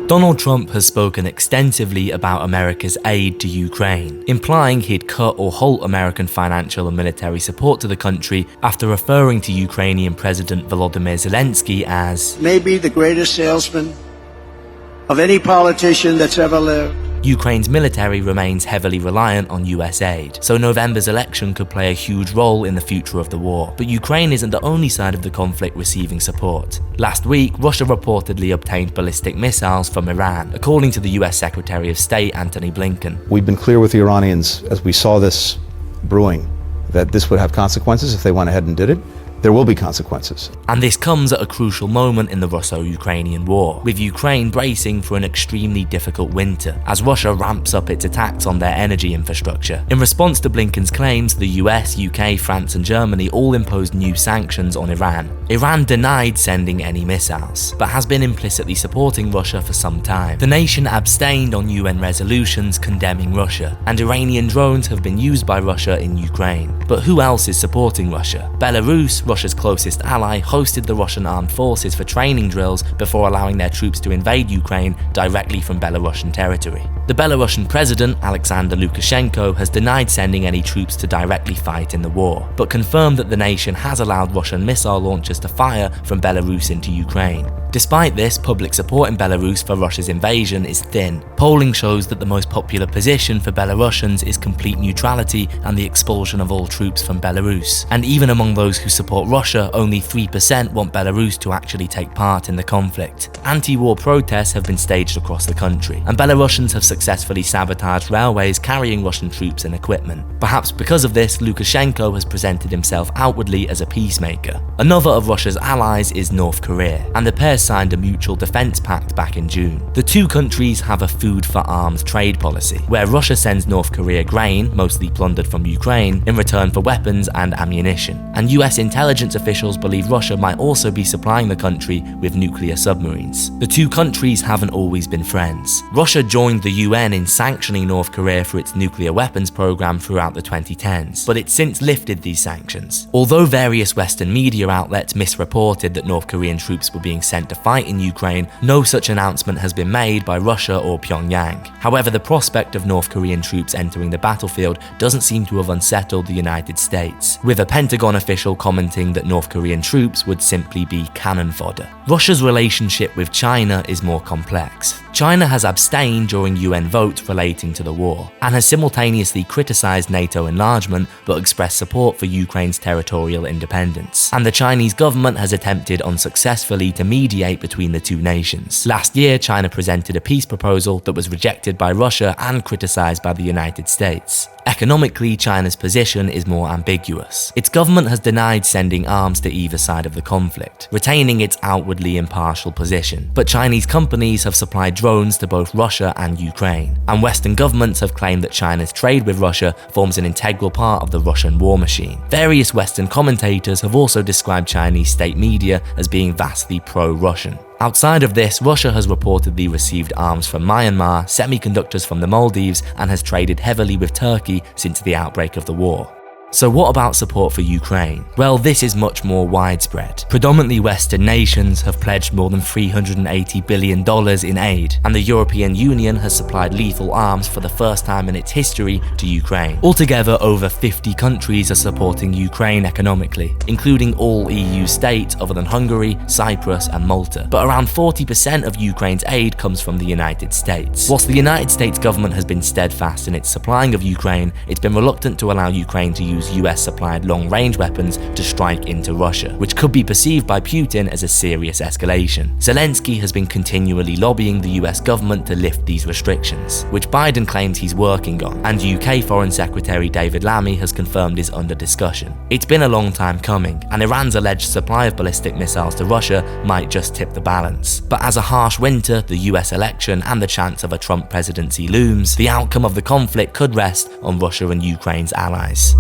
Donald Trump has spoken extensively about America's aid to Ukraine, implying he'd cut or halt American financial and military support to the country after referring to Ukrainian President Volodymyr Zelensky as maybe the greatest salesman of any politician that's ever lived. Ukraine's military remains heavily reliant on US aid, so November's election could play a huge role in the future of the war. But Ukraine isn't the only side of the conflict receiving support. Last week, Russia reportedly obtained ballistic missiles from Iran, according to the US Secretary of State Antony Blinken. We've been clear with the Iranians as we saw this brewing that this would have consequences if they went ahead and did it. There will be consequences. And this comes at a crucial moment in the Russo-Ukrainian war, with Ukraine bracing for an extremely difficult winter as Russia ramps up its attacks on their energy infrastructure. In response to Blinken's claims, the US, UK, France and Germany all imposed new sanctions on Iran. Iran denied sending any missiles, but has been implicitly supporting Russia for some time. The nation abstained on UN resolutions condemning Russia, and Iranian drones have been used by Russia in Ukraine. But who else is supporting Russia? Belarus, Russia's closest ally, hosted the Russian armed forces for training drills before allowing their troops to invade Ukraine directly from Belarusian territory. The Belarusian president, Alexander Lukashenko, has denied sending any troops to directly fight in the war, but confirmed that the nation has allowed Russian missile launchers to fire from Belarus into Ukraine. Despite this, public support in Belarus for Russia's invasion is thin. Polling shows that the most popular position for Belarusians is complete neutrality and the expulsion of all troops from Belarus. And even among those who support Russia, only 3% want Belarus to actually take part in the conflict. Anti-war protests have been staged across the country, and Belarusians have successfully sabotaged railways carrying Russian troops and equipment. Perhaps because of this, Lukashenko has presented himself outwardly as a peacemaker. Another of Russia's allies is North Korea, and the pair signed a mutual defense pact back in June. The two countries have a food for arms trade policy, where Russia sends North Korea grain, mostly plundered from Ukraine, in return for weapons and ammunition. And US intelligence officials believe Russia might also be supplying the country with nuclear submarines. The two countries haven't always been friends. Russia joined the UN in sanctioning North Korea for its nuclear weapons program throughout the 2010s, but it's since lifted these sanctions. Although various Western media outlets misreported that North Korean troops were being sent to fight in Ukraine, no such announcement has been made by Russia or Pyongyang. However, the prospect of North Korean troops entering the battlefield doesn't seem to have unsettled the United States, with a Pentagon official commenting that North Korean troops would simply be cannon fodder. Russia's relationship with China is more complex. China has abstained during UN votes relating to the war, and has simultaneously criticized NATO enlargement but expressed support for Ukraine's territorial independence. And the Chinese government has attempted unsuccessfully to mediate between the two nations. Last year, China presented a peace proposal that was rejected by Russia and criticized by the United States. Economically, China's position is more ambiguous. Its government has denied sending arms to either side of the conflict, retaining its outwardly impartial position. But Chinese companies have supplied drones to both Russia and Ukraine, and Western governments have claimed that China's trade with Russia forms an integral part of the Russian war machine. Various Western commentators have also described Chinese state media as being vastly pro-Russian. Outside of this, Russia has reportedly received arms from Myanmar, semiconductors from the Maldives, and has traded heavily with Turkey since the outbreak of the war. So what about support for Ukraine? Well, this is much more widespread. Predominantly Western nations have pledged more than $380 billion in aid, and the European Union has supplied lethal arms for the first time in its history to Ukraine. Altogether, over 50 countries are supporting Ukraine economically, including all EU states other than Hungary, Cyprus and Malta. But around 40% of Ukraine's aid comes from the United States. Whilst the United States government has been steadfast in its supplying of Ukraine, it's been reluctant to allow Ukraine to use US-supplied long-range weapons to strike into Russia, which could be perceived by Putin as a serious escalation. Zelensky has been continually lobbying the US government to lift these restrictions, which Biden claims he's working on, and UK Foreign Secretary David Lammy has confirmed is under discussion. It's been a long time coming, and Iran's alleged supply of ballistic missiles to Russia might just tip the balance. But as a harsh winter, the US election, and the chance of a Trump presidency looms, the outcome of the conflict could rest on Russia and Ukraine's allies.